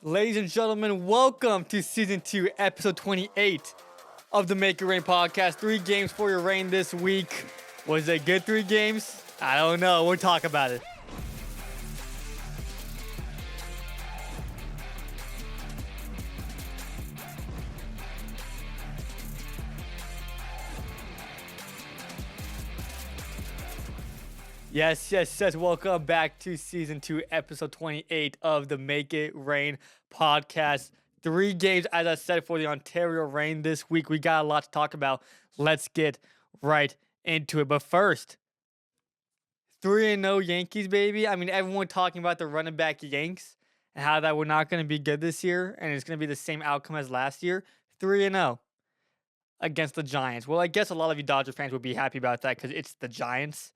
Ladies and gentlemen, welcome to Season 2, Episode 28 of the Make It Rain podcast. 3 games for your rain this week. Was it good 3 games? I don't know. We'll talk about it. Yes. Welcome back to Season 2, Episode 28 of the Make It Rain podcast. 3 games, as I said, for the Ontario Reign this week. We got a lot to talk about. Let's get right into it. But first, 3-0 Yankees, baby. I mean, everyone talking about the running back Yanks and how that we're not going to be good this year and it's going to be the same outcome as last year. 3-0 against the Giants. Well, I guess a lot of you Dodger fans would be happy about that because it's the Giants.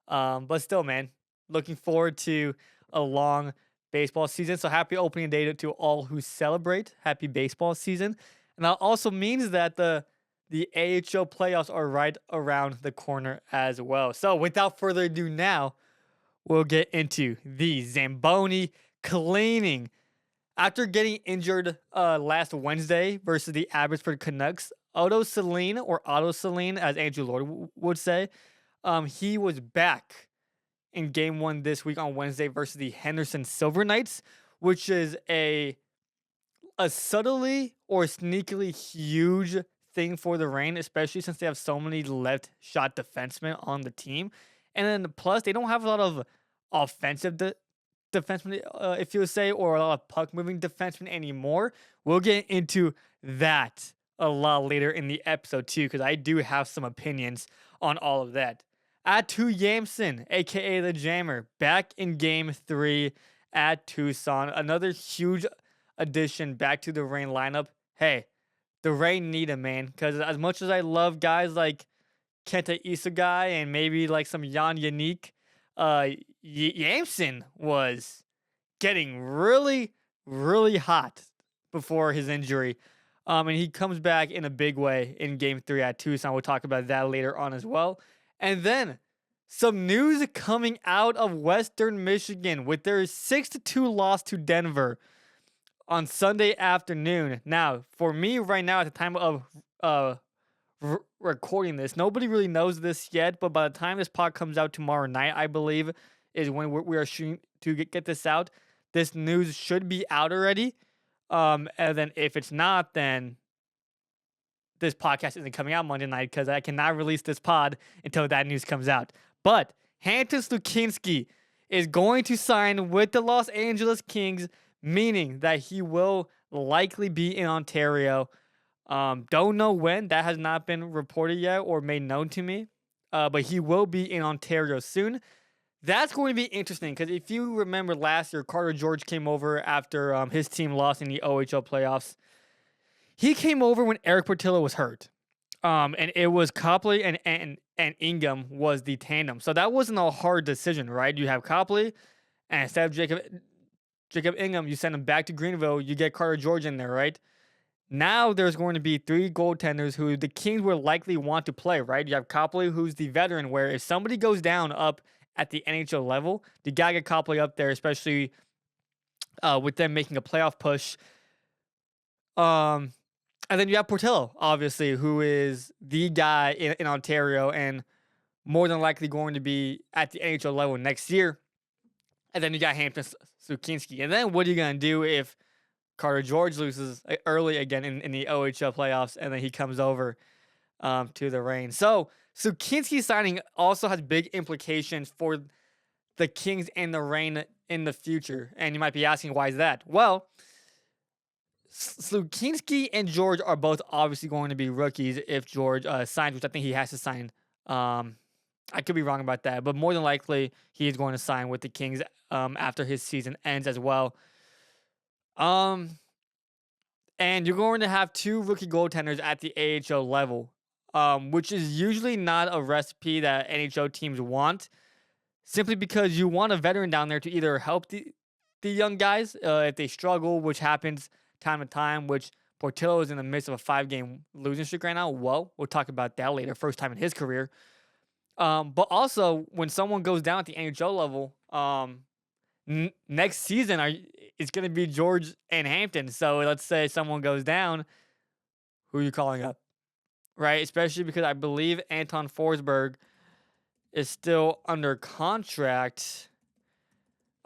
But still, man, looking forward to a long baseball season. So happy opening day to all who celebrate. Happy baseball season. And that also means that the AHL playoffs are right around the corner as well. So without further ado now, we'll get into the Zamboni cleaning. After getting injured last Wednesday versus the Abbotsford Canucks, Otto Celine, as Andrew Lord would say, he was back in Game 1 this week on Wednesday versus the Henderson Silver Knights, which is a subtly or sneakily huge thing for the Reign, especially since they have so many left shot defensemen on the team. And then plus, they don't have a lot of offensive defensemen, if you would say, or a lot of puck-moving defensemen anymore. We'll get into that a lot later in the episode, too, because I do have some opinions on all of that. Atu Yamson, a.k.a. the Jammer, back in Game 3 at Tucson. Another huge addition back to the Reign lineup. Hey, the Reign need him, man, because as much as I love guys like Kenta Isugai and maybe like some Jan Yannick, Yamson was getting really, really hot before his injury. And he comes back in a big way in Game 3 at Tucson. We'll talk about that later on as well. And then some news coming out of Western Michigan with their 6-2 loss to Denver on Sunday afternoon. Now, for me right now at the time of recording this, nobody really knows this yet, but by the time this pod comes out tomorrow night, I believe, is when we are shooting to get this out. This news should be out already. And then if it's not, then this podcast isn't coming out Monday night because I cannot release this pod until that news comes out. But Hanton Slukinski is going to sign with the Los Angeles Kings, meaning that he will likely be in Ontario. Don't know when. That has not been reported yet or made known to me. But he will be in Ontario soon. That's going to be interesting because if you remember last year, Carter George came over after his team lost in the OHL playoffs. He came over when Eric Portillo was hurt. And it was Copley and Ingham was the tandem. So that wasn't a hard decision, right? You have Copley, and instead of Jacob Ingham, you send him back to Greenville. You get Carter George in there, right? Now there's going to be 3 goaltenders who the Kings will likely want to play, right? You have Copley, who's the veteran, where if somebody goes down up at the NHL level, you got to get Copley up there, especially with them making a playoff push. And then you have Portillo, obviously, who is the guy in Ontario and more than likely going to be at the NHL level next year. And then you got Hampton Slukinski. And then what are you going to do if Carter George loses early again in the OHL playoffs and then he comes over to the Reign? So Slukinski signing also has big implications for the Kings and the Reign in the future. And you might be asking, why is that? Well, Slukinski and George are both obviously going to be rookies if George signs, which I think he has to sign. I could be wrong about that, but more than likely he is going to sign with the Kings after his season ends as well. And you're going to have 2 rookie goaltenders at the AHL level, which is usually not a recipe that NHL teams want, simply because you want a veteran down there to either help the young guys if they struggle, which happens time to time, which Portillo is in the midst of a 5-game losing streak right now. Well, we'll talk about that later. First time in his career. But also, when someone goes down at the NHL level, Next season it's going to be George and Hampton. So let's say someone goes down, who are you calling up, right? Especially because I believe Anton Forsberg is still under contract.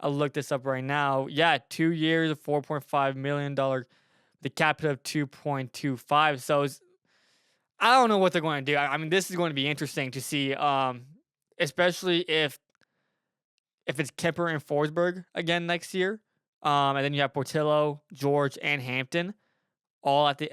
I'll look this up right now. Yeah, 2 years, $4.5 million, the cap hit of 2.25. So I don't know what they're going to do. I mean, this is going to be interesting to see, especially if it's Kemper and Forsberg again next year. And then you have Portillo, George, and Hampton all at the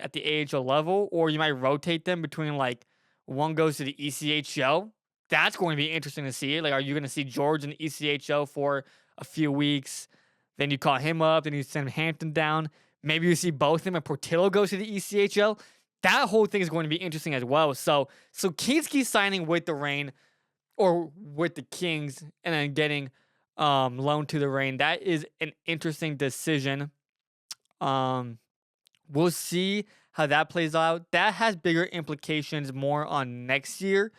AHL level, or you might rotate them between like one goes to the ECHL. That's going to be interesting to see. Like, are you going to see George in the ECHL for a few weeks? Then you call him up, then you send Hampton down. Maybe you see both of them and Portillo goes to the ECHL. That whole thing is going to be interesting as well. So Kinski signing with the Reign or with the Kings and then getting loaned to the Reign. That is an interesting decision. We'll see how that plays out. That has bigger implications more on next year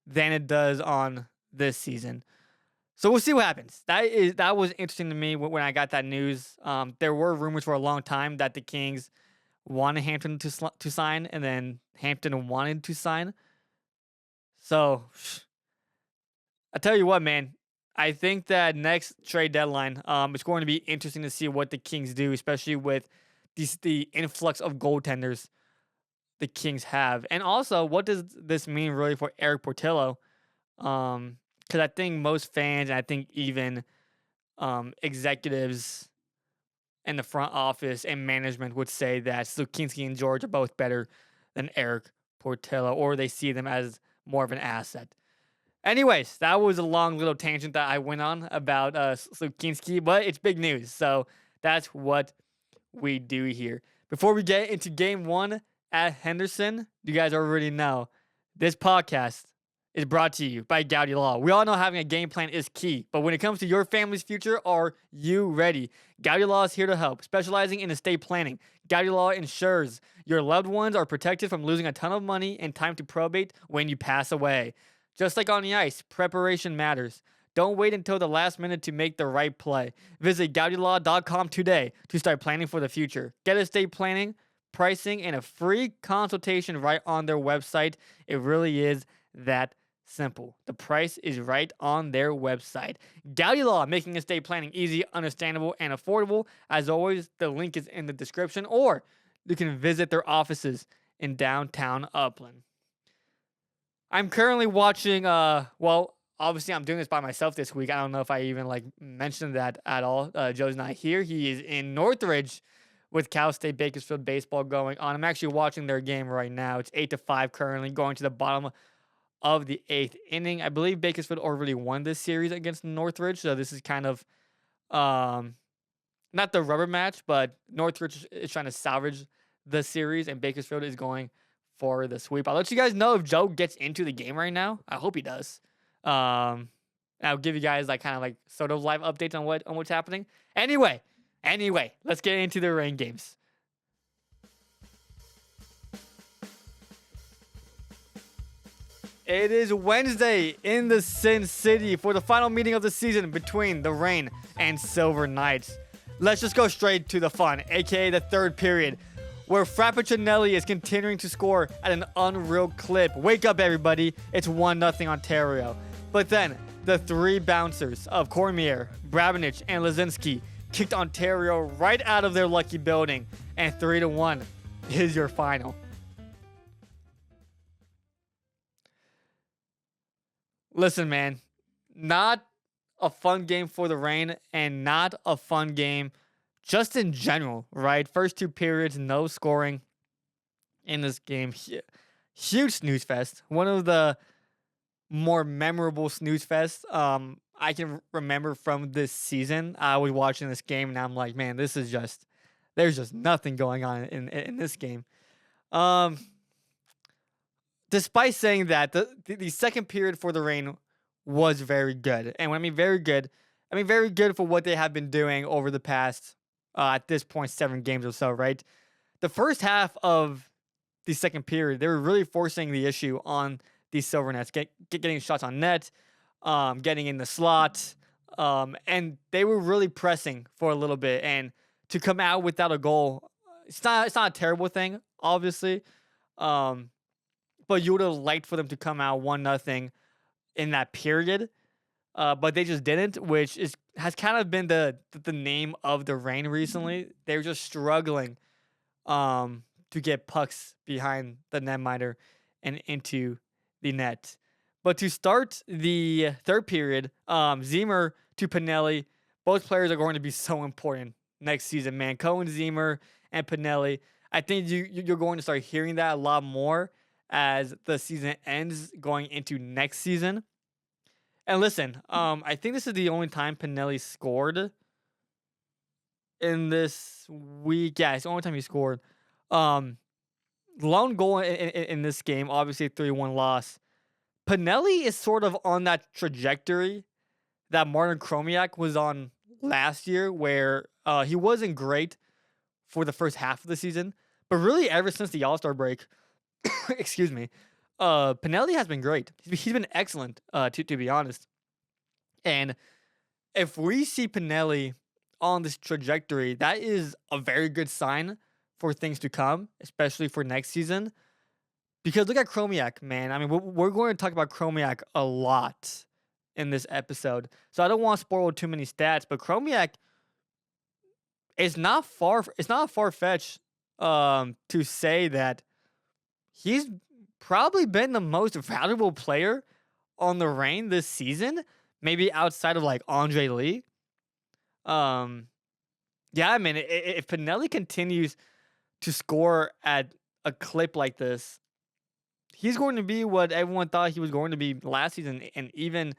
than it does on this season. So we'll see what happens. That was interesting to me when I got that news. There were rumors for a long time that the Kings wanted Hampton to sign, and then Hampton wanted to sign. So I tell you what, man. I think that next trade deadline, it's going to be interesting to see what the Kings do, especially with the influx of goaltenders the Kings have. And also, what does this mean really for Eric Portillo? Because I think most fans, and I think even executives in the front office and management would say that Kinski and George are both better than Eric Portillo, or they see them as more of an asset. Anyways, that was a long little tangent that I went on about Kinski, but it's big news. So that's what we do here. Before we get into game 1 at Henderson, you guys already know this podcast is brought to you by Gaudy Law. We all know having a game plan is key, but when it comes to your family's future, are you ready? Gaudy Law is here to help, specializing in estate planning. Gaudy Law ensures your loved ones are protected from losing a ton of money and time to probate when you pass away. Just like on the ice, preparation matters. Don't wait until the last minute to make the right play. Visit GaudyLaw.com today to start planning for the future. Get estate planning, pricing, and a free consultation right on their website. It really is that simple. The price is right on their website. Gaudy Law, making estate planning easy, understandable, and affordable. As always, the link is in the description, or you can visit their offices in downtown Upland. I'm currently watching, obviously I'm doing this by myself this week. I don't know if I even mentioned that at all. Joe's not here. He is in Northridge with Cal State Bakersfield baseball going on. I'm actually watching their game right now. It's 8-5 currently, going to the bottom of the 8th inning. I believe Bakersfield already won this series against Northridge, so this is kind of not the rubber match, but Northridge is trying to salvage the series, and Bakersfield is going for the sweep. I'll let you guys know if Joe gets into the game right now. I hope he does. I'll give you guys sort of live updates on what's happening. Anyway, let's get into the Reign games. It is Wednesday in the Sin City for the final meeting of the season between the Reign and Silver Knights. Let's just go straight to the fun, aka the third period, where Frappuccinelli is continuing to score at an unreal clip. Wake up, everybody. It's 1-0 Ontario. But then, the three bouncers of Cormier, Brabenich, and Lazinski kicked Ontario right out of their lucky building, and 3-1 is your final. Listen, man, not a fun game for the Reign, and not a fun game just in general, right? First two periods, no scoring in this game. Huge snooze fest. One of the more memorable snooze fests I can remember from this season. I was watching this game and I'm like, man, there's just nothing going on in this game. Despite saying that, the second period for the Reign was very good. And when I mean very good, I mean very good for what they have been doing over the past, at this point, 7 games or so, right? The first half of the second period, they were really forcing the issue on these Silver Nets, getting shots on net, getting in the slot, And they were really pressing for a little bit, and to come out without a goal, it's not a terrible thing, obviously. Um, but you would have liked for them to come out 1-0 in that period. But they just didn't, which is has kind of been the name of the rain recently. They're just struggling to get pucks behind the netminder and into the net. But to start the third period, Zemer to Pinelli, both players are going to be so important next season, man. Cohen, Zemer, and Pinelli. I think you're going to start hearing that a lot more as the season ends going into next season. And listen, I think this is the only time Pinelli scored in this week. Yeah, it's the only time he scored. Um, Lone goal in this game, obviously 3-1 loss. Pinelli is sort of on that trajectory that Martin Chromiak was on last year, where he wasn't great for the first half of the season, but really ever since the All-Star break, excuse me, Pinelli has been great. He's been excellent, to be honest. And if we see Pinelli on this trajectory, that is a very good sign for things to come, especially for next season. Because look at Chromiak, man. I mean, we're going to talk about Chromiak a lot in this episode, so I don't want to spoil too many stats. But Chromiak is not far. It's not far fetched to say that he's probably been the most valuable player on the Reign this season, maybe outside of like Andre Lee. Yeah, I mean, if Pinelli continues to score at a clip like this, he's going to be what everyone thought he was going to be last season and even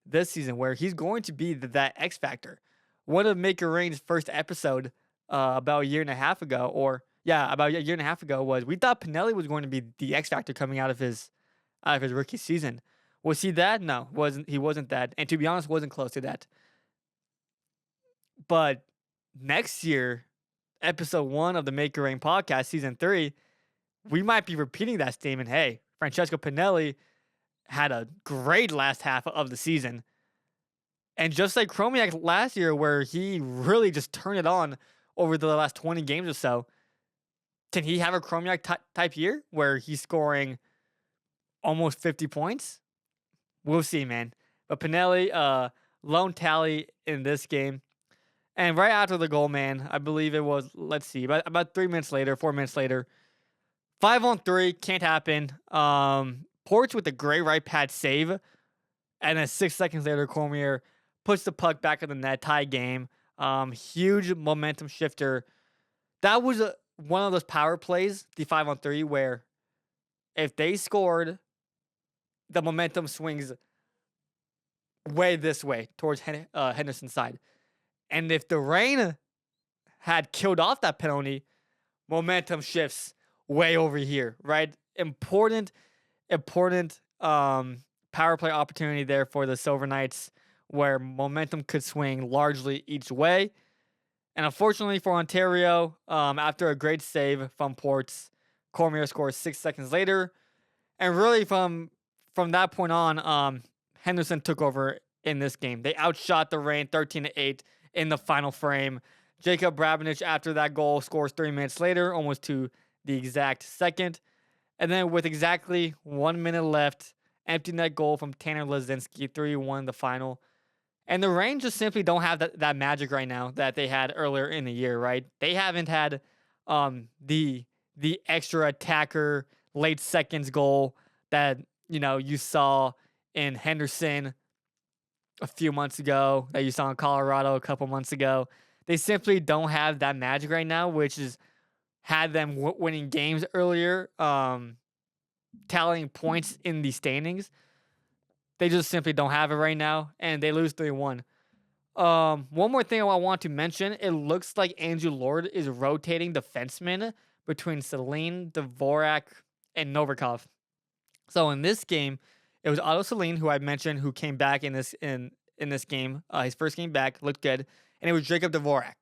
this season, where he's going to be that X factor. One of Maker Rain's first episode about a year and a half ago, about a year and a half ago, was we thought Pinelli was going to be the X factor coming out of his rookie season. Was he that? No, he wasn't that, and to be honest, wasn't close to that. But next year, episode 1 of the Maker Rain podcast, season 3, we might be repeating that statement. Hey, Francesco Pinelli had a great last half of the season. And just like Chromiak last year, where he really just turned it on over the last 20 games or so, can he have a Chromiak type year where he's scoring almost 50 points? We'll see, man. But Pinelli, lone tally in this game. And right after the goal, man, I believe it was, let's see, about 4 minutes later, 5-on-3, can't happen. Porch with a great right pad save. And then 6 seconds later, Cormier puts the puck back in the net, tie game. Huge momentum shifter. That was one of those power plays, the 5-on-3, where if they scored, the momentum swings way this way towards Henderson's side. And if the Reign had killed off that penalty, momentum shifts way over here, right? Important power play opportunity there for the Silver Knights, where momentum could swing largely each way. And unfortunately for Ontario, after a great save from Ports, Cormier scores 6 seconds later. And really from that point on, Henderson took over in this game. They outshot the Reign 13-8 in the final frame. Jacob Brabenich, after that goal, scores 3 minutes later, almost to the exact second. And then with exactly 1 minute left, empty net goal from Tanner Lazinski, 3-1 the final. And the Reign just simply don't have that magic right now that they had earlier in the year, right? They haven't had the extra attacker late seconds goal that, you saw in Henderson a few months ago, that you saw in Colorado a couple months ago. They simply don't have that magic right now, which has had them winning games earlier, tallying points in the standings. They just simply don't have it right now, and they lose 3-1. One more thing I want to mention, it looks like Andrew Lord is rotating defensemen between Celine, Dvorak, and Novikov. So in this game, it was Otto Celine, who I mentioned, who came back in this game. His first game back, looked good. And it was Jacob Dvorak.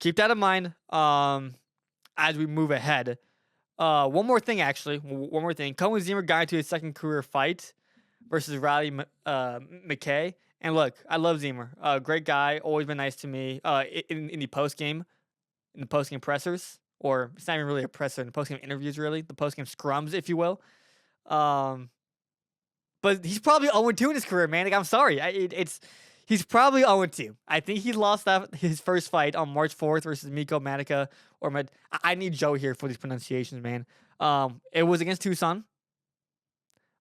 Keep that in mind as we move ahead. One more thing. Cohen Zimmer got into his second career fight versus Riley McKay. And look, I love Zemer. Great guy, always been nice to me. In the post game, in the post game pressers, or it's not even really a presser in the post game interviews, really the post game scrums, if you will. Um, but he's probably 0-2 in his career, man. Like, I'm sorry, it's he's probably 0-2. I think he lost his first fight on March 4th versus Miko Manica. I need Joe here for these pronunciations, man. It was against Tucson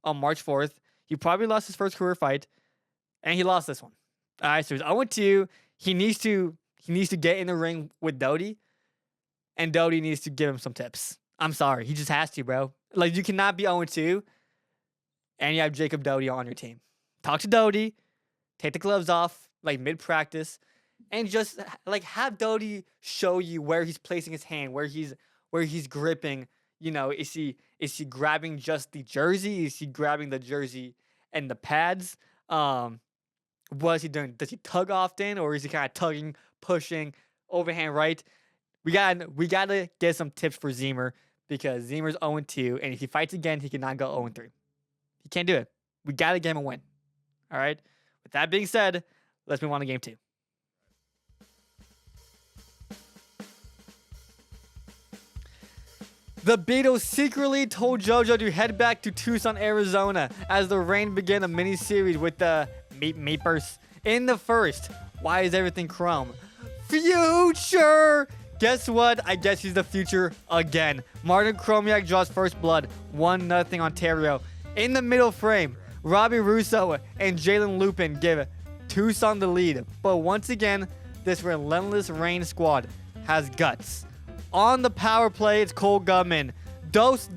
on March 4th. He probably lost his first career fight, and he lost this one. All right, so he's 0-2. He needs to get in the ring with Doty, and Doty needs to give him some tips. I'm sorry, he just has to, bro. Like, you cannot be 0-2, and you have Jacob Doty on your team. Talk to Doty, take the gloves off, like mid practice, and just like have Doty show you where he's placing his hand, where he's gripping. You know, is he grabbing just the jersey? Is he grabbing the jersey and the pads? What is he doing? Does he tug often, or is he kind of tugging, pushing, overhand right? We gotta get some tips for Zemer, because Zemer's 0-2, and if he fights again, he cannot go 0-3. He can't do it. We gotta get him a win. All right. With that being said, let's move on to game 2. The Beatles secretly told JoJo to head back to Tucson, Arizona, as the Reign began a mini-series with the Meepers. In the first, why is everything chrome? Future! Guess what? I guess he's the future again. Martin Chromiak draws first blood. 1-0 Ontario. In the middle frame, Robbie Russo and Jalen Lupin give Tucson the lead. But once again, this relentless Reign squad has guts. On the power play, it's Cole Gutman. Dose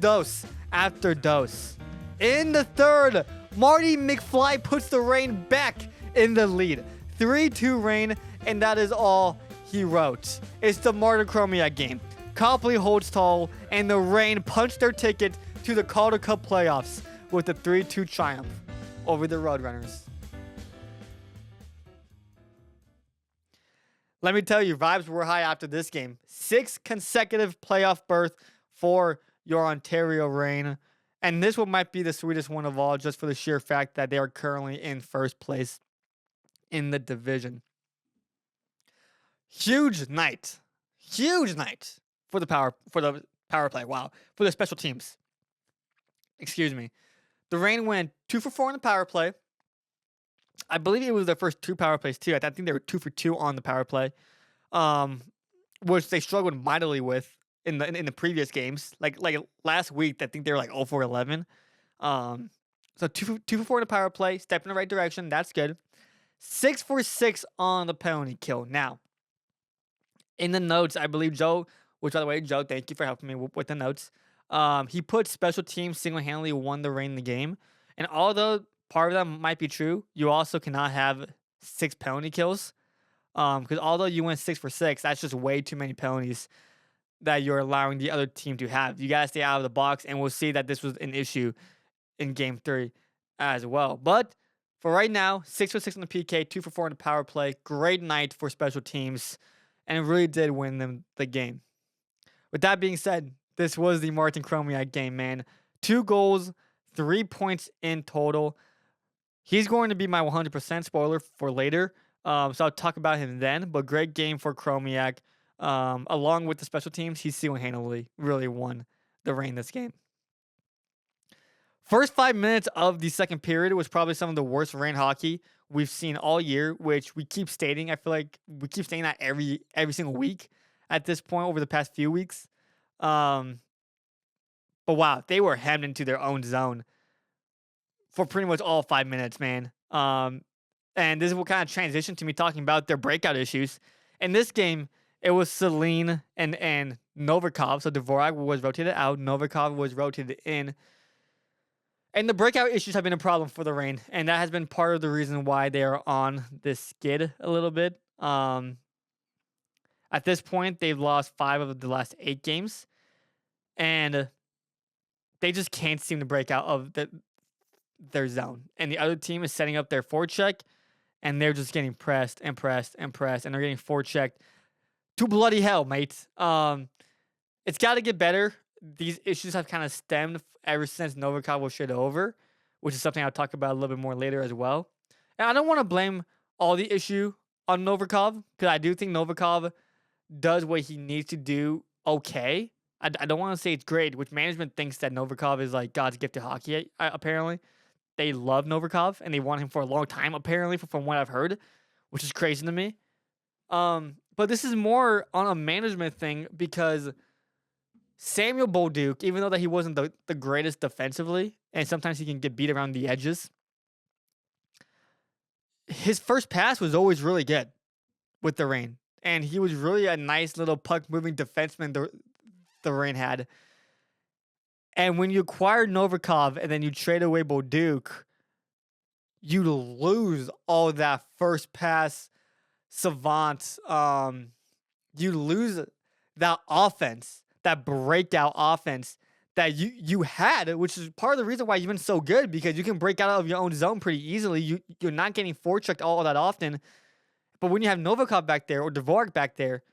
after dose. In the third, Marty McFly puts the Reign back in the lead. 3-2 Reign, and that is all he wrote. It's the Martin Chromiak game. Copley holds tall, and the Reign punched their ticket to the Calder Cup playoffs with a 3-2 triumph over the Roadrunners. Let me tell you, vibes were high after this game. 6 consecutive playoff berth for your Ontario Reign. And this one might be the sweetest one of all, just for the sheer fact that they are currently in first place in the division. Huge night for the power play. Wow, for the special teams. Excuse me. The Reign went 2 for 4 on the power play. I believe it was their first 2 power plays too. I think they were 2 for 2 on the power play, which they struggled mightily with in the previous games. Like last week, I think they were like 0 for 11. So 2 for 4 on the power play, step in the right direction. That's good. 6 for 6 on the penalty kill. Now, in the notes, I believe Joe, which by the way, Joe, thank you for helping me with the notes. He put special teams single-handedly won the Reign in the game, and although part of that might be true, you also cannot have 6 penalty kills. Because although you went 6 for 6, that's just way too many penalties that you're allowing the other team to have. You gotta stay out of the box, and we'll see that this was an issue in game 3 as well. But for right now, 6 for 6 on the PK, 2 for 4 on the power play. Great night for special teams, and it really did win them the game. With that being said, this was the Martin Chromiak game, man. 2 goals, 3 points in total. He's going to be my 100% spoiler for later, so I'll talk about him then. But great game for Chromiak. Along with the special teams, he single-handedly really won the Reign this game. First 5 minutes of the second period was probably some of the worst Reign hockey we've seen all year, which we keep stating. I feel like we keep stating that every single week at this point over the past few weeks. But wow, they were hemmed into their own zone for pretty much all 5 minutes, man. And this will kind of transition to me talking about their breakout issues. In this game, it was Celine and Novikov. So Dvorak was rotated out. Novikov was rotated in. And the breakout issues have been a problem for the Reign. And that has been part of the reason why they are on this skid a little bit. At this point, they've lost 5 of the last 8 games. And they just can't seem to break out of their zone. And the other team is setting up their forecheck. And they're just getting pressed and pressed and pressed. And they're getting forechecked to bloody hell, mate. It's got to get better. These issues have kind of stemmed ever since Novikov was shit over, which is something I'll talk about a little bit more later as well. And I don't want to blame all the issue on Novikov, because I do think Novikov does what he needs to do okay. I don't want to say it's great, which management thinks that Novikov is like God's gift to hockey, apparently. They love Novikov, and they want him for a long time, apparently, from what I've heard, which is crazy to me. But this is more on a management thing, because Samuel Bolduc, even though that he wasn't the greatest defensively, and sometimes he can get beat around the edges, his first pass was always really good with the Reign. And he was really a nice little puck-moving defenseman the Reign had. And when you acquire Novikov and then you trade away Bolduc, you lose all that first pass savant. You lose that offense, that breakout offense that you had, which is part of the reason why you've been so good, because you can break out of your own zone pretty easily. You're not getting forechecked all that often. But when you have Novikov back there or Dvorak back there,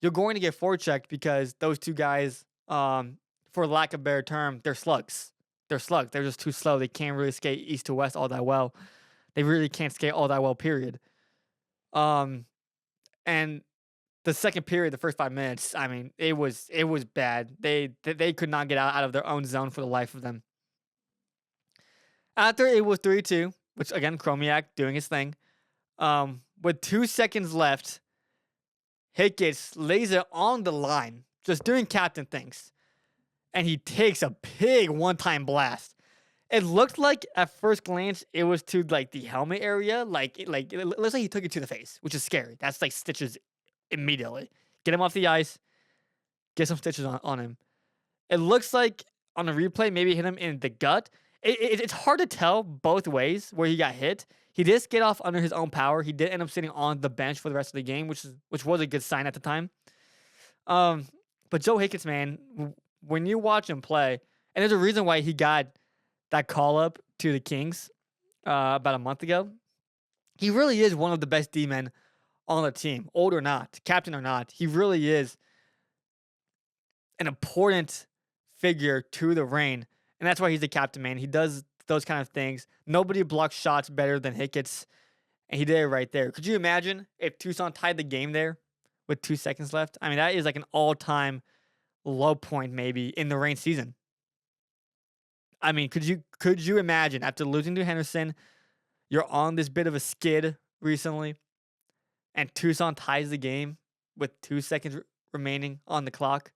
you're going to get forechecked, because those two guys, for lack of a better term, they're slugs. They're slugs. They're just too slow. They can't really skate east to west all that well. They really can't skate all that well, period. And the second period, the first 5 minutes, I mean, it was bad. They could not get out of their own zone for the life of them. After it was 3-2, which again, Chromiak doing his thing. With 2 seconds left, Hicketts lays it on the line, just doing captain things. And he takes a big one-time blast. It looked like, at first glance, it was to, like, the helmet area. Like it looks like he took it to the face, which is scary. That's, like, stitches immediately. Get him off the ice. Get some stitches on him. It looks like, on the replay, maybe hit him in the gut. It's hard to tell both ways where he got hit. He did skate off under his own power. He did end up sitting on the bench for the rest of the game, which was a good sign at the time. But Joe Hicketts, man, when you watch him play, and there's a reason why he got that call-up to the Kings about a month ago. He really is one of the best D-men on the team, old or not, captain or not. He really is an important figure to the Reign, and that's why he's the captain, man. He does those kind of things. Nobody blocks shots better than Hicketts, and he did it right there. Could you imagine if Tucson tied the game there with 2 seconds left? I mean, that is like an all-time low point maybe in the Reign season. I mean, could you imagine, after losing to Henderson, you're on this bit of a skid recently, and Tucson ties the game with 2 seconds remaining on the clock?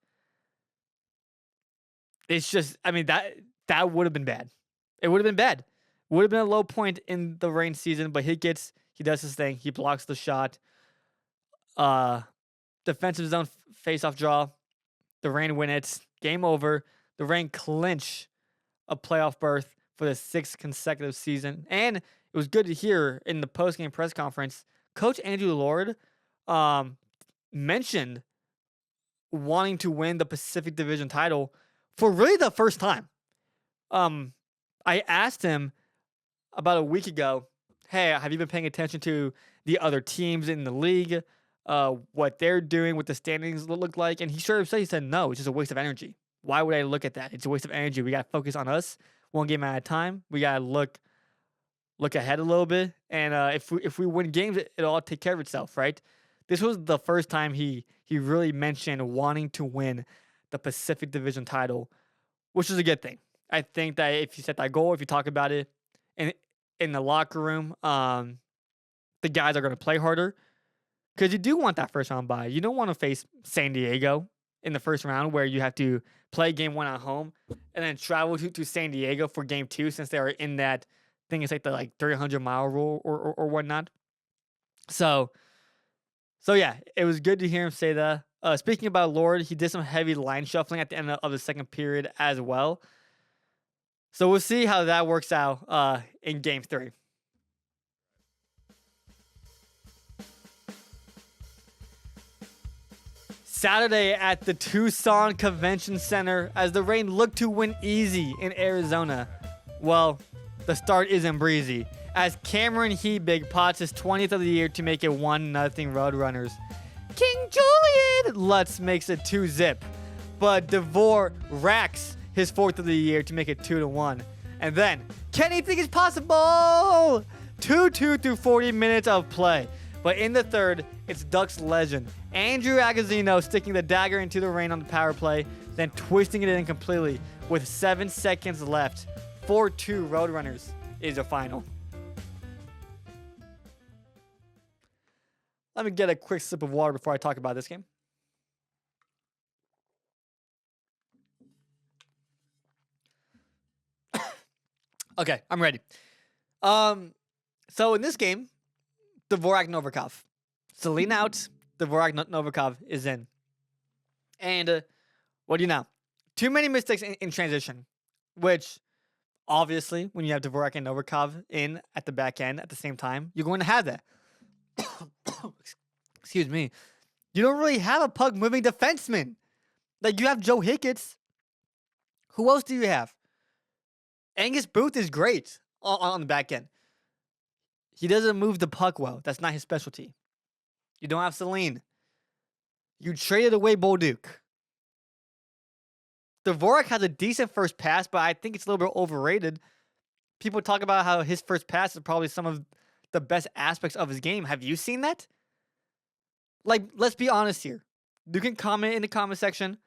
It's just, I mean, that would have been bad. It would have been bad. Would have been a low point in the Reign season, but he does his thing. He blocks the shot. Defensive zone face-off draw. The Reign win it. Game over. The Reign clinch a playoff berth for the 6th consecutive season. And it was good to hear in the post-game press conference, Coach Andrew Lord mentioned wanting to win the Pacific Division title for really the first time. I asked him about a week ago, hey, have you been paying attention to the other teams in the league, what they're doing, what the standings look like? And he straight up said, he said, no, it's just a waste of energy. Why would I look at that? It's a waste of energy. We got to focus on us one game at a time. We got to look ahead a little bit. And if we win games, it'll all take care of itself, right? This was the first time he really mentioned wanting to win the Pacific Division title, which is a good thing. I think that if you set that goal, if you talk about it in the locker room, the guys are going to play harder, because you do want that first round bye. You don't want to face San Diego in the first round, where you have to play game 1 at home and then travel to San Diego for game 2, since they are in that thing. It's like the 300-mile rule or whatnot. So yeah, it was good to hear him say that. Speaking about Lord, he did some heavy line shuffling at the end of the second period as well. So we'll see how that works out in game 3. Saturday at the Tucson Convention Center, as the Reign look to win easy in Arizona. Well, the start isn't breezy, as Cameron Hebig pots his 20th of the year to make it 1-0 Roadrunners. King Julian Lutz makes it 2-zip, but DeVore racks his 4th of the year to make it 2-1. And then, can anything is possible? 2-2 through 40 minutes of play. But in the third, it's Ducks legend Andrew Agozzino sticking the dagger into the rain on the power play, then twisting it in completely with 7 seconds left. 4-2 Roadrunners is the final. Let me get a quick sip of water before I talk about this game. Okay, I'm ready. So in this game, Dvorak Novikov. Selena out, Dvorak Novikov is in. And what do you know? Too many mistakes in transition, which obviously when you have Dvorak and Novikov in at the back end at the same time, you're going to have that. Excuse me. You don't really have a puck-moving defenseman. Like, you have Joe Hicketts. Who else do you have? Angus Booth is great on the back end. He doesn't move the puck well. That's not his specialty. You don't have Celine. You traded away Bolduc. Dvorak has a decent first pass, but I think it's a little bit overrated. People talk about how his first pass is probably some of the best aspects of his game. Have you seen that? Like, let's be honest here. You can comment in the comment section.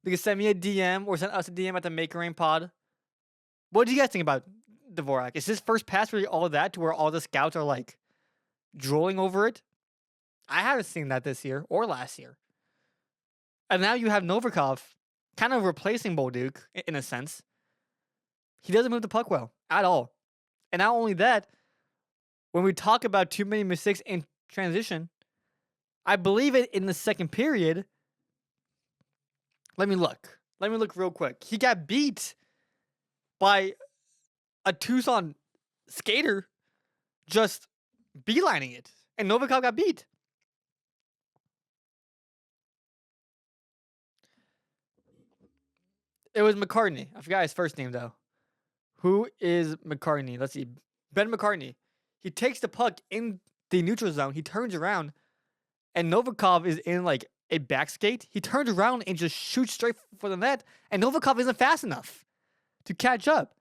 You can send me a DM or send us a DM at the Make It Rain pod. What do you guys think about Dvorak? Is his first pass really all that to where all the scouts are like drooling over it? I haven't seen that this year or last year. And now you have Novikov kind of replacing Bolduc in a sense. He doesn't move the puck well at all. And not only that, when we talk about too many mistakes in transition, I believe it in the second period. Let me look. Let me look real quick. He got beat by a Tucson skater just beelining it. And Novikov got beat. It was McCartney. I forgot his first name, though. Who is McCartney? Let's see. Ben McCartney. He takes the puck in the neutral zone. He turns around. And Novikov is in like a back skate. He turns around and just shoots straight for the net. And Novikov isn't fast enough to catch up.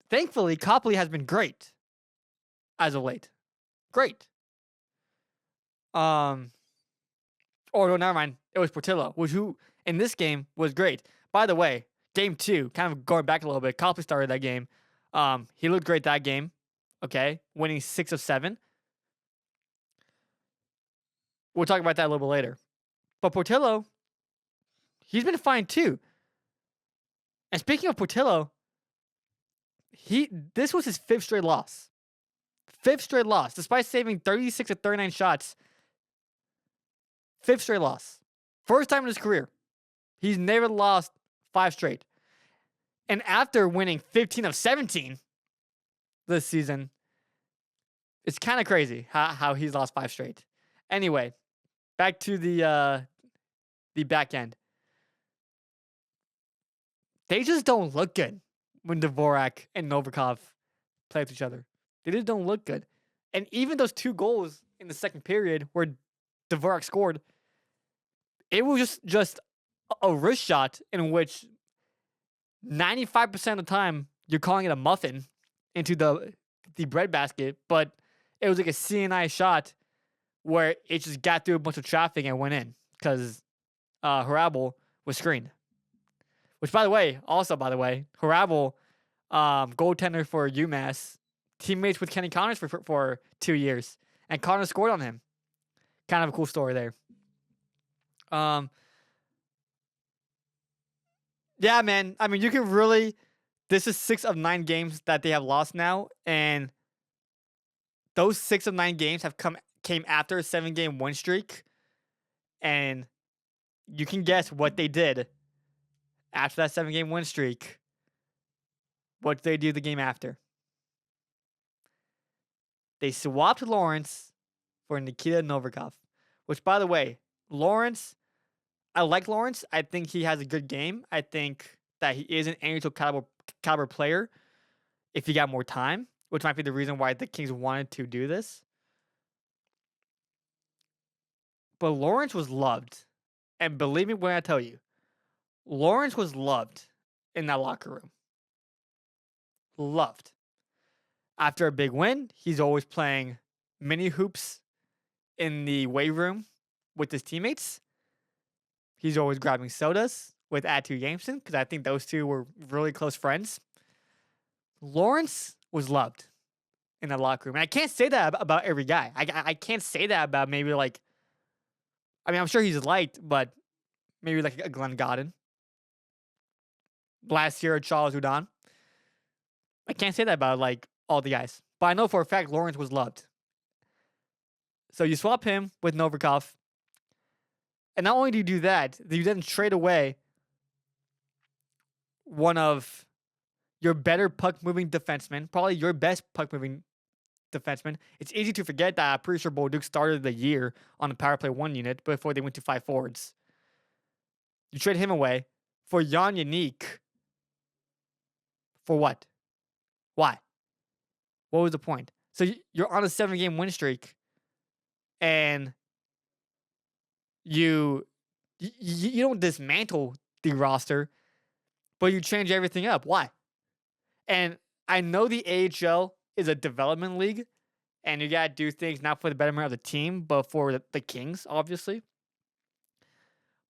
Thankfully, Copley has been great as of late. Great. Oh, no, never mind. It was Portillo, who in this game was great. By the way, game 2, kind of going back a little bit, Copley started that game. He looked great that game. Okay, winning 6 of 7. We'll talk about that a little bit later. But Portillo, he's been fine too. And speaking of Portillo, this was his 5th straight loss. 5th straight loss. Despite saving 36 of 39 shots, 5th straight loss. First time in his career. He's never lost 5 straight. And after winning 15 of 17 this season, it's kind of crazy how he's lost 5 straight. Anyway, back to the back end. They just don't look good when Dvorak and Novikov play with each other. They just don't look good. And even those 2 goals in the second period where Dvorak scored, it was just a wrist shot in which 95% of the time you're calling it a muffin into the breadbasket, but it was like a CNI shot where it just got through a bunch of traffic and went in because Harabel was screened. Which, by the way, Harabel, goaltender for UMass, teammates with Kenny Connors for 2 years, and Connors scored on him. Kind of a cool story there. Yeah, man. I mean, you can really. This is 6 of 9 games that they have lost now, and those 6 of 9 games came after a 7-game win streak, and you can guess what they did after that 7-game win streak. What did they do the game after? They swapped Lawrence for Nikita Novikov, which, by the way, Lawrence, I like Lawrence. I think he has a good game. I think that he is an NHL caliber player if he got more time, which might be the reason why the Kings wanted to do this. But Lawrence was loved. And believe me when I tell you, Lawrence was loved in that locker room. Loved. After a big win, he's always playing mini hoops in the weight room with his teammates. He's always grabbing sodas with Atu Jameson because I think those two were really close friends. Lawrence was loved in the locker room. And I can't say that about every guy. I can't say that about maybe like, I mean, I'm sure he's liked, but maybe like a Glenn Godden. Last year, Charles Udon. I can't say that about like all the guys. But I know for a fact Lawrence was loved. So you swap him with Novikov. And not only do you do that, you then trade away one of your better puck-moving defensemen, probably your best puck-moving defenseman. It's easy to forget that I'm pretty sure Bolduc started the year on the power play 1 unit before they went to 5 forwards. You trade him away for Jan Yannick. For what? Why? What was the point? So you're on a 7-game win streak, and you don't dismantle the roster, but you change everything up. Why? And I know the AHL is a development league, and you gotta do things not for the betterment of the team, but for the Kings, obviously.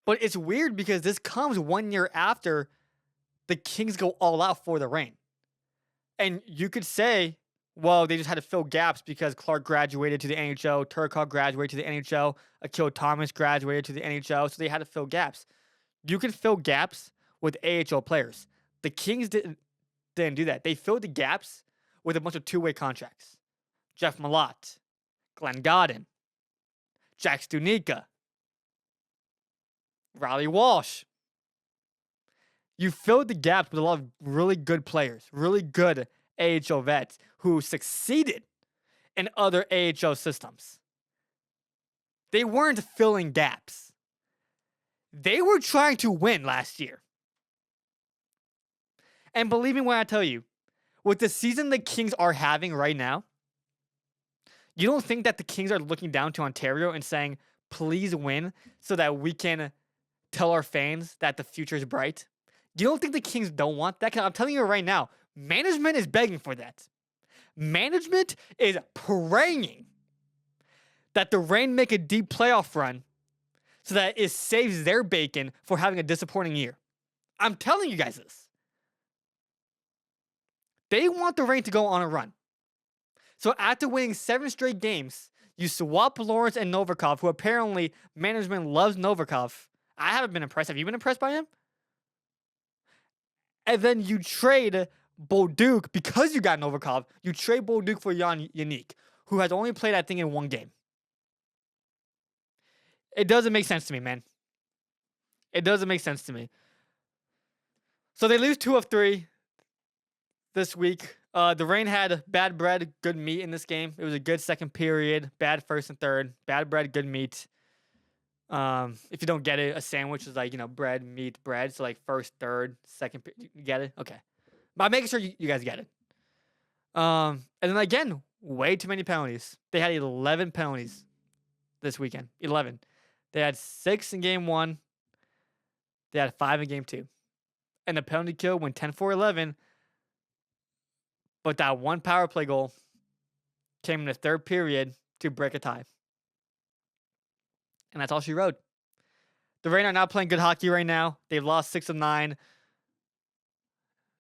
But it's weird because this comes 1 year after the Kings go all out for the Reign. And you could say, well, they just had to fill gaps because Clark graduated to the NHL, Turcotte graduated to the NHL, Akil Thomas graduated to the NHL, so they had to fill gaps. You can fill gaps with AHL players. The Kings didn't do that. They filled the gaps with a bunch of 2-way contracts. Jeff Malott, Glenn Godden, Jack Stunica, Riley Walsh. You filled the gaps with a lot of really good players, really good AHL vets who succeeded in other AHL systems. They weren't filling gaps. They were trying to win last year. And believe me when I tell you, with the season the Kings are having right now, you don't think that the Kings are looking down to Ontario and saying, please win so that we can tell our fans that the future is bright? You don't think the Kings don't want that? Because I'm telling you right now, management is begging for that. Management is praying that the Reign make a deep playoff run so that it saves their bacon for having a disappointing year. I'm telling you guys this. They want the Reign to go on a run. So after winning 7 straight games, you swap Lawrence and Novikov, who apparently management loves Novikov. I haven't been impressed. Have you been impressed by him? And then you trade Bolduc, because you got Novikov, you trade Bolduc for Jan Yannick, who has only played, I think, in 1 game. It doesn't make sense to me, man. It doesn't make sense to me. So they lose 2 of 3 this week. The Reign had bad bread, good meat in this game. It was a good second period, bad first and third. Bad bread, good meat. If you don't get it, a sandwich is like, bread, meat, bread. So like first, third, second, you get it? Okay. But I'm making sure you guys get it. And then again, way too many penalties. They had 11 penalties this weekend. 11. They had 6 in game 1. They had 5 in game 2. And the penalty kill went 10-4-11. But that one power play goal came in the 3rd period to break a tie. And that's all she wrote. The Reign are not playing good hockey right now. They've lost 6 of 9.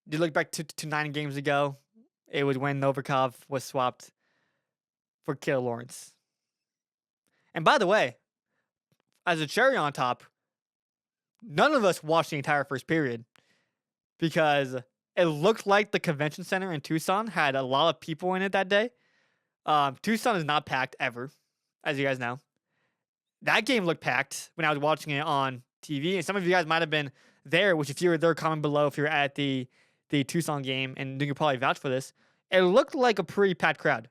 You look back to 9 games ago, it was when Novikov was swapped for Kale Lawrence. And by the way, as a cherry on top, none of us watched the entire first period because it looked like the convention center in Tucson had a lot of people in it that day. Tucson is not packed ever, as you guys know. That game looked packed when I was watching it on TV, and some of you guys might have been there, which if you were there, comment below if you were at the Tucson game, and you could probably vouch for this. It looked like a pretty packed crowd.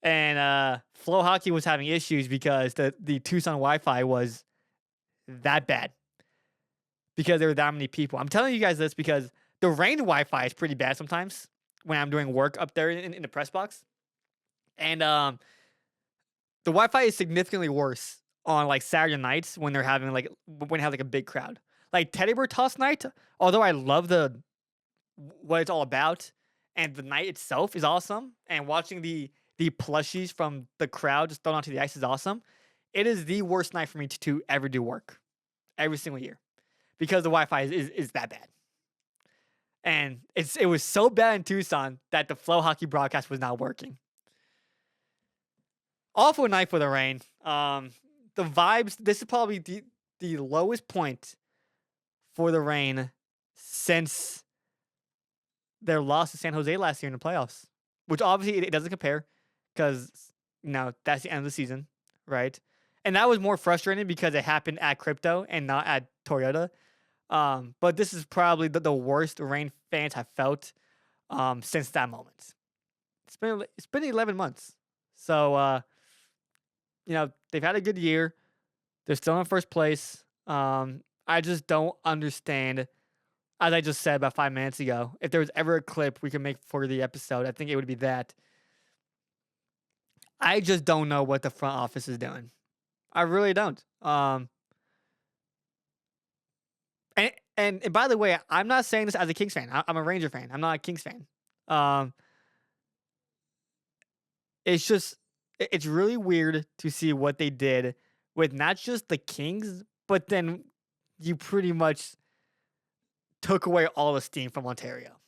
And Flow Hockey was having issues because the Tucson Wi-Fi was that bad because there were that many people. I'm telling you guys this because the Reign Wi-Fi is pretty bad sometimes when I'm doing work up there in the press box. And the Wi-Fi is significantly worse on like Saturday nights when they're having when they have like a big crowd. Like Teddy Bear Toss night, although I love what it's all about and the night itself is awesome, and watching the plushies from the crowd just thrown onto the ice is awesome. It is the worst night for me to ever do work every single year because the Wi-Fi is that bad. And it was so bad in Tucson that the Flow Hockey broadcast was not working. Awful night for the Reign. The vibes, this is probably the lowest point for the Reign since their loss to San Jose last year in the playoffs, which obviously it doesn't compare because, that's the end of the season, right? And that was more frustrating because it happened at Crypto and not at Toyota. But this is probably the worst Reign fans have felt since that moment. It's been 11 months. So, they've had a good year. They're still in first place. I just don't understand, as I just said about 5 minutes ago, if there was ever a clip we could make for the episode, I think it would be that. I just don't know what the front office is doing. I really don't. And by the way, I'm not saying this as a Kings fan. I'm a Ranger fan. I'm not a Kings fan. It's really weird to see what they did with not just the Kings, but then you pretty much took away all the steam from Ontario.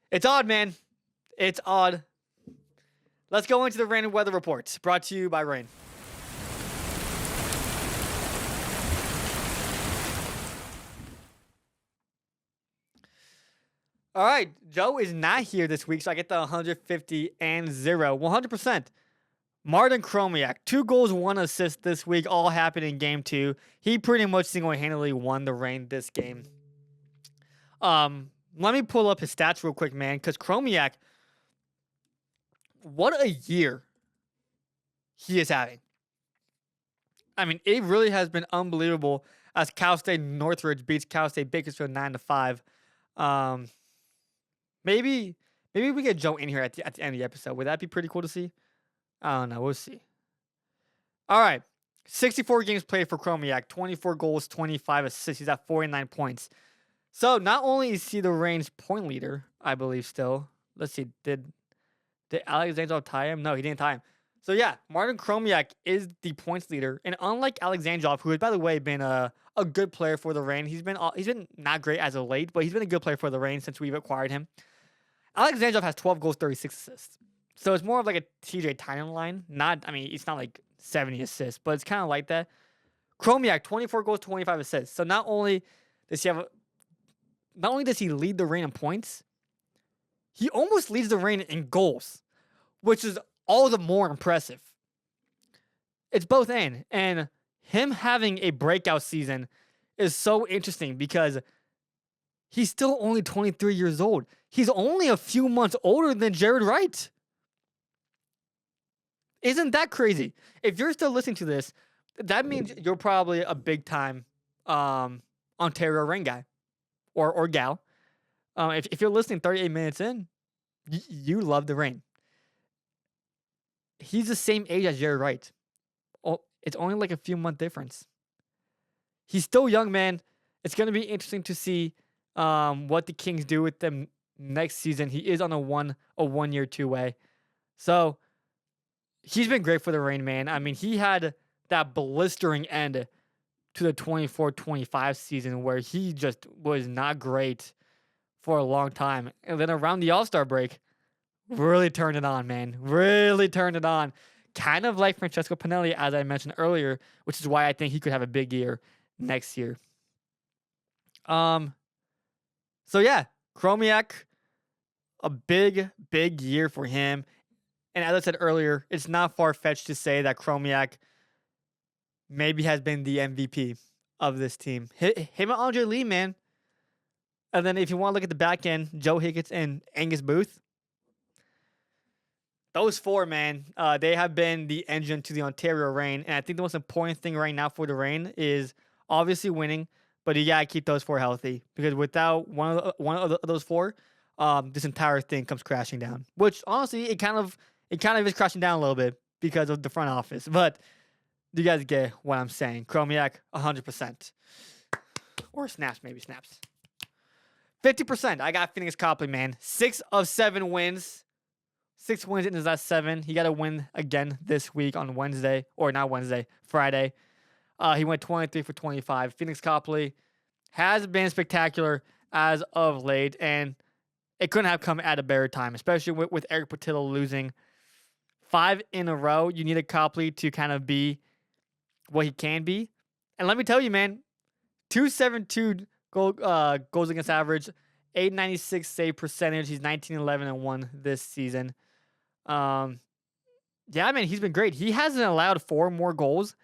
It's odd, man. It's odd. Let's go into the rain and weather reports brought to you by Rain. All right, Joe is not here this week, so I get the 150 and 0. 100%. Martin Chromiak, 2 goals, 1 assist this week, all happened in game 2. He pretty much single-handedly won the Reign this game. Let me pull up his stats real quick, man, because Chromiak, what a year he is having. I mean, it really has been unbelievable as Cal State Northridge beats Cal State Bakersfield 9-5. Maybe we get Joe in here at the end of the episode. Would that be pretty cool to see? I don't know. We'll see. All right. 64 games played for Chromiak. 24 goals, 25 assists. He's at 49 points. So not only is he the Reign's point leader, I believe still. Let's see. Did Alexandrov tie him? No, he didn't tie him. So yeah, Martin Chromiak is the points leader. And unlike Alexandrov, who has, by the way, been a good player for the Reign. He's been not great as of late, but he's been a good player for the Reign since we've acquired him. Alexandrov has 12 goals, 36 assists. So it's more of like a TJ Tynan line. It's not like 70 assists, but it's kind of like that. Chromiak, 24 goals, 25 assists. So not only does he lead the Reign in points, he almost leads the Reign in goals, which is all the more impressive. It's both in. And him having a breakout season is so interesting because he's still only 23 years old. He's only a few months older than Jared Wright. Isn't that crazy? If you're still listening to this, that means you're probably a big-time Ontario Reign guy or gal. If you're listening 38 minutes in, you love the Reign. He's the same age as Jared Wright. Oh, it's only like a few month difference. He's still young, man. It's going to be interesting to see what the Kings do with them next season. He is on a 1 year 2-way. So he's been great for the Reign, man. I mean, he had that blistering end to the 24-25 season where he just was not great for a long time. And then around the All-Star break, really turned it on, man. Really turned it on. Kind of like Francesco Pinelli, as I mentioned earlier, which is why I think he could have a big year next year. So yeah, Chromiak, a big year for him. And as I said earlier, it's not far-fetched to say that Chromiak maybe has been the MVP of this team. Him and Andre Lee, man. And then if you want to look at the back end, Joe Higgins and Angus Booth. Those 4, man, they have been the engine to the Ontario Reign. And I think the most important thing right now for the Reign is obviously winning, but you got to keep those 4 healthy. Because without one of those 4, this entire thing comes crashing down. Which, honestly, it kind of is crashing down a little bit because of the front office. But you guys get what I'm saying. Chromiak, 100%. Or snaps, maybe snaps. 50%. I got Phoenix Copley, man. 6 of 7 wins. 6 wins in his last 7. He got a win again this week on Wednesday. Or not Wednesday, Friday. He went 23 for 25. Phoenix Copley has been spectacular as of late. And it couldn't have come at a better time. Especially with Eric Portillo losing 5 in a row. You need a Copley to kind of be what he can be. And let me tell you, man. 272 goals against average, 896 save percentage. He's 19-11-1 this season. Yeah, man, he's been great. He hasn't allowed 4 more goals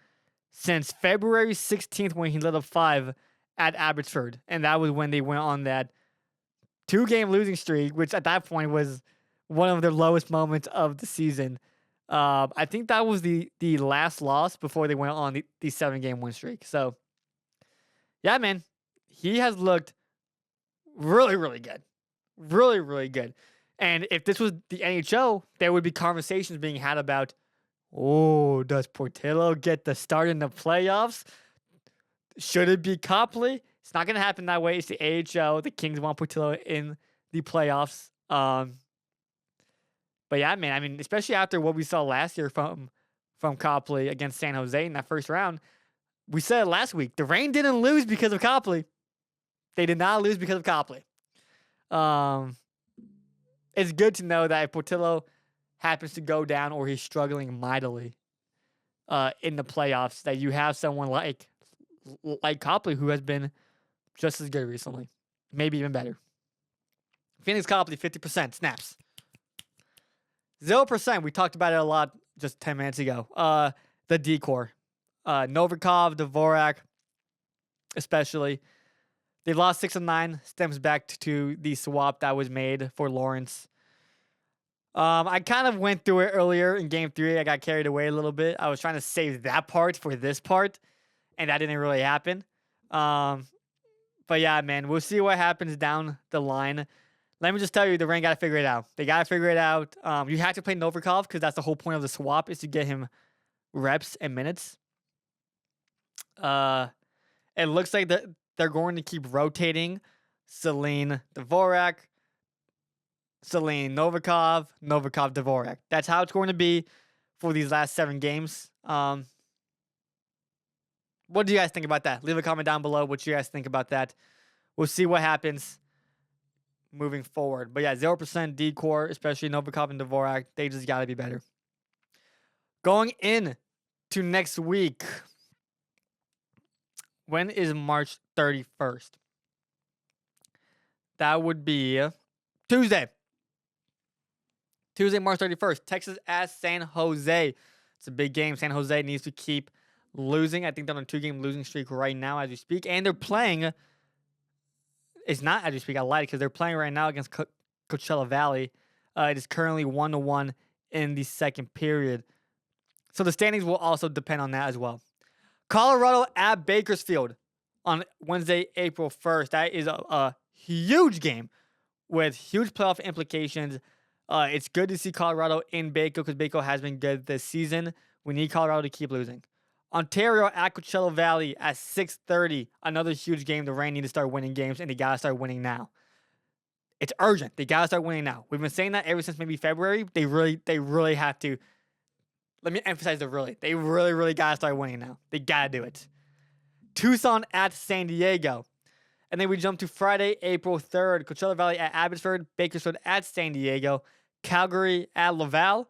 since February 16th when he led up 5 at Abbotsford. And that was when they went on that 2-game losing streak, which at that point was one of their lowest moments of the season. I think that was the last loss before they went on the 7-game win streak. So, yeah, man, he has looked really, really good. Really, really good. And if this was the NHL, there would be conversations being had about, oh, does Portillo get the start in the playoffs? Should it be Copley? It's not going to happen that way. It's the AHL. The Kings want Portillo in the playoffs. But yeah, man, I mean, especially after what we saw last year from Copley against San Jose in that first round, we said last week, the Reign didn't lose because of Copley. They did not lose because of Copley. It's good to know that if Portillo happens to go down or he's struggling mightily in the playoffs, that you have someone like Copley who has been just as good recently. Maybe even better. Phoenix Copley, 50% snaps. 0%, we talked about it a lot just 10 minutes ago. The decor. Novikov, Dvorak, especially. They've lost 6 of 9. Stems back to the swap that was made for Lawrence. I kind of went through it earlier in Game 3. I got carried away a little bit. I was trying to save that part for this part, and that didn't really happen. But yeah, man, we'll see what happens down the line. Let me just tell you, the Reign got to figure it out. They got to figure it out. You have to play Novikov because that's the whole point of the swap is to get him reps and minutes. It looks like they're going to keep rotating Celine Dvorak, Celine Novikov, Novikov Dvorak. That's how it's going to be for these last 7 games. What do you guys think about that? Leave a comment down below what you guys think about that. We'll see what happens moving forward. But yeah, 0% decor, especially Novikov and Dvorak. They just got to be better. Going in to next week. When is March 31st? That would be Tuesday. Tuesday, March 31st. Texas at San Jose. It's a big game. San Jose needs to keep losing. I think they're on a 2-game losing streak right now as we speak. And they're playing. It's not as we speak. I lied because they're playing right now against Coachella Valley. It is currently 1-1 in the second period. So the standings will also depend on that as well. Colorado at Bakersfield on Wednesday, April 1st. That is a huge game with huge playoff implications. It's good to see Colorado in Baco because Baco has been good this season. We need Colorado to keep losing. Ontario at Coachella Valley at 6:30. Another huge game. The Reign need to start winning games, and they got to start winning now. It's urgent. They got to start winning now. We've been saying that ever since maybe February. They really have to. Let me emphasize the really. They really got to start winning now. They got to do it. Tucson at San Diego. And then we jump to Friday, April 3rd. Coachella Valley at Abbotsford. Bakersfield at San Diego. Calgary at Laval.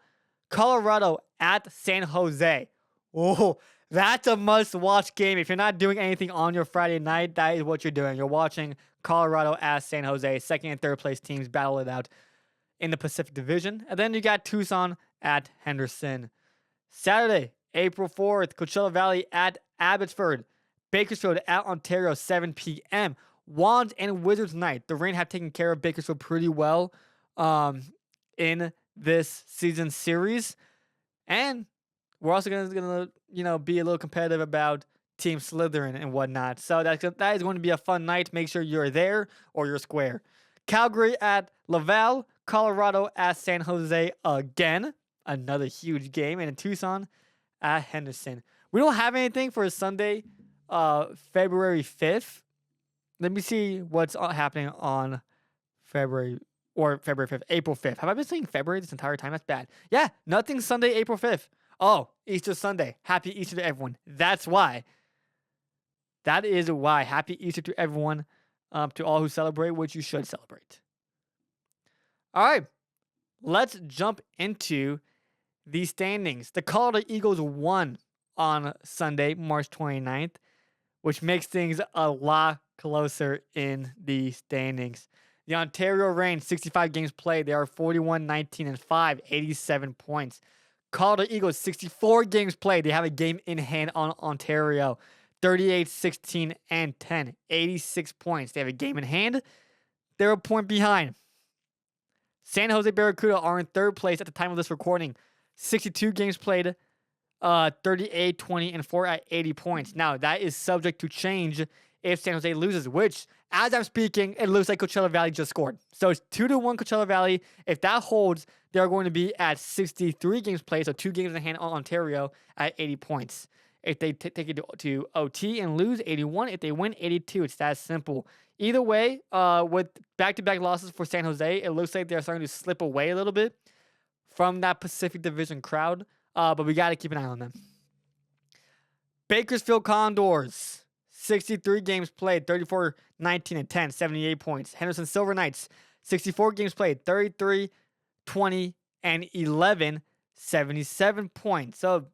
Colorado at San Jose. Oh, that's a must-watch game. If you're not doing anything on your Friday night, that is what you're doing. You're watching Colorado at San Jose. Second and third place teams battle it out in the Pacific Division. And then you got Tucson at Henderson. Saturday, April 4th, Coachella Valley at Abbotsford. Bakersfield at Ontario, 7 p.m. Wands and Wizards night. The Reign have taken care of Bakersfield pretty well in this season series. And we're also gonna be a little competitive about Team Slytherin and whatnot. So that is going to be a fun night. Make sure you're there or you're square. Calgary at Laval. Colorado at San Jose again. Another huge game. And in Tucson at Henderson. We don't have anything for Sunday, February 5th. let me see what's happening on February 5th, April 5th. Have I been saying February this entire time? That's bad. Yeah, nothing Sunday, April 5th. Oh, Easter Sunday. Happy Easter to everyone. That's why. That is why. Happy Easter to everyone, to all who celebrate, which you should celebrate. All right, let's jump into the standings. The Colorado Eagles won on Sunday, March 29th, which makes things a lot closer in the standings. The Ontario Reign, 65 games played. They are 41-19-5, 87 points. Colorado Eagles, 64 games played. They have a game in hand on Ontario. 38-16-10, 86 points. They have a game in hand. They're a point behind. San Jose Barracuda are in third place at the time of this recording. 62 games played, 38-20-4 at 80 points. Now, that is subject to change if San Jose loses, which, as I'm speaking, it looks like Coachella Valley just scored. So it's 2-1 Coachella Valley. If that holds, they're going to be at 63 games played, so 2 games in hand on Ontario at 80 points. If they take it to OT and lose, 81. If they win, 82. It's that simple. Either way, with back-to-back losses for San Jose, it looks like they're starting to slip away a little bit from that Pacific Division crowd. But we got to keep an eye on them. Bakersfield Condors, 63 games played, 34-19-10, 78 points. Henderson Silver Knights, 64 games played, 33-20-11, 77 points. So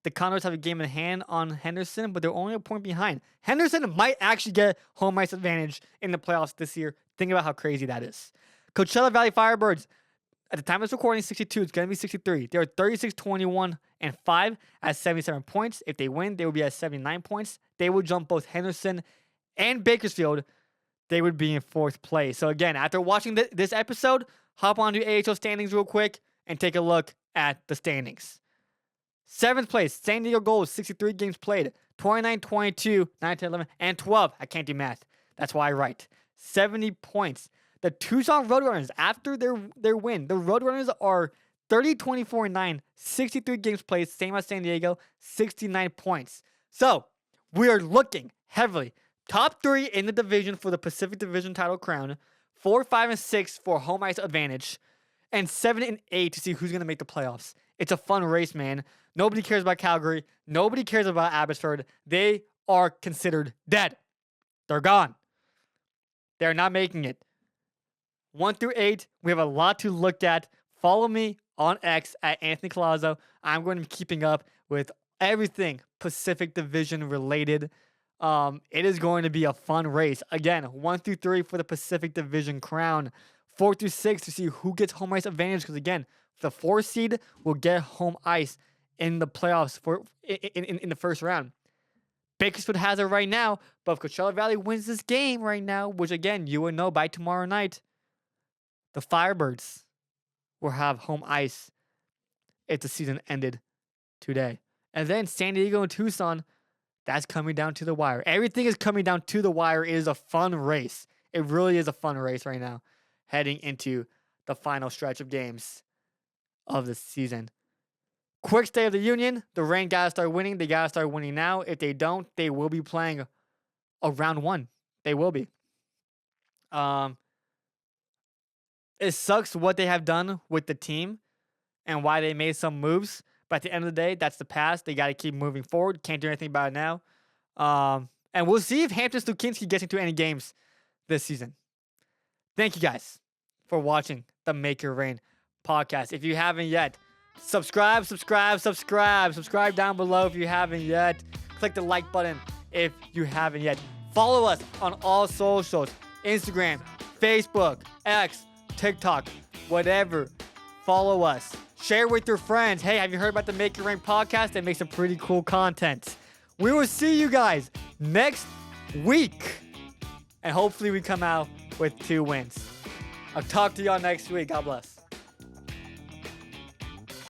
the Condors have a game in hand on Henderson, but they're only a point behind. Henderson might actually get home ice advantage in the playoffs this year. Think about how crazy that is. Coachella Valley Firebirds, at the time of this recording, 62. It's going to be 63. They're 36-21-5 at 77 points. If they win, they will be at 79 points. They will jump both Henderson and Bakersfield. They would be in fourth place. So again, after watching this episode, hop onto AHL standings real quick and take a look at the standings. 7th place, San Diego Gulls, 63 games played, 29-22, 19-11, and 12. I can't do math. That's why I write. 70 points. The Tucson Roadrunners, after their win, the Roadrunners are 30-24-9, 63 games played, same as San Diego, 69 points. So, we are looking heavily. Top 3 in the division for the Pacific Division title crown, 4, 5, and 6 for home ice advantage, and 7 and 8 to see who's going to make the playoffs. It's a fun race, man. Nobody cares about Calgary. Nobody cares about Abbotsford. They are considered dead. They're gone. They're not making it. 1 through 8, we have a lot to look at. Follow me on X at Anthony Collazo. I'm going to be keeping up with everything Pacific Division related. It is going to be a fun race. Again, 1 through 3 for the Pacific Division crown. 4 through 6 to see who gets home ice advantage. Because again, the 4 seed will get home ice in the playoffs in the first round. Bakersfield has it right now, but if Coachella Valley wins this game right now, which again, you will know by tomorrow night, the Firebirds will have home ice if the season ended today. And then San Diego and Tucson, that's coming down to the wire. Everything is coming down to the wire. It is a fun race. It really is a fun race right now, heading into the final stretch of games of the season. Quick State of the Union. The Reign got to start winning. They got to start winning now. If they don't, they will be playing a round 1. They will be. It sucks what they have done with the team and why they made some moves. But at the end of the day, that's the past. They got to keep moving forward. Can't do anything about it now. And we'll see if Hampton Stukinski gets into any games this season. Thank you guys for watching the Make Your Reign podcast. If you haven't yet, subscribe down below if you haven't yet. Click the like button if you haven't yet. Follow us on all socials: Instagram, Facebook, X, TikTok, whatever. Follow us. Share with your friends. Hey, have you heard about the Make Your Reign podcast? They make some pretty cool content. We will see you guys next week. And hopefully we come out with 2 wins. I'll talk to y'all next week. God bless.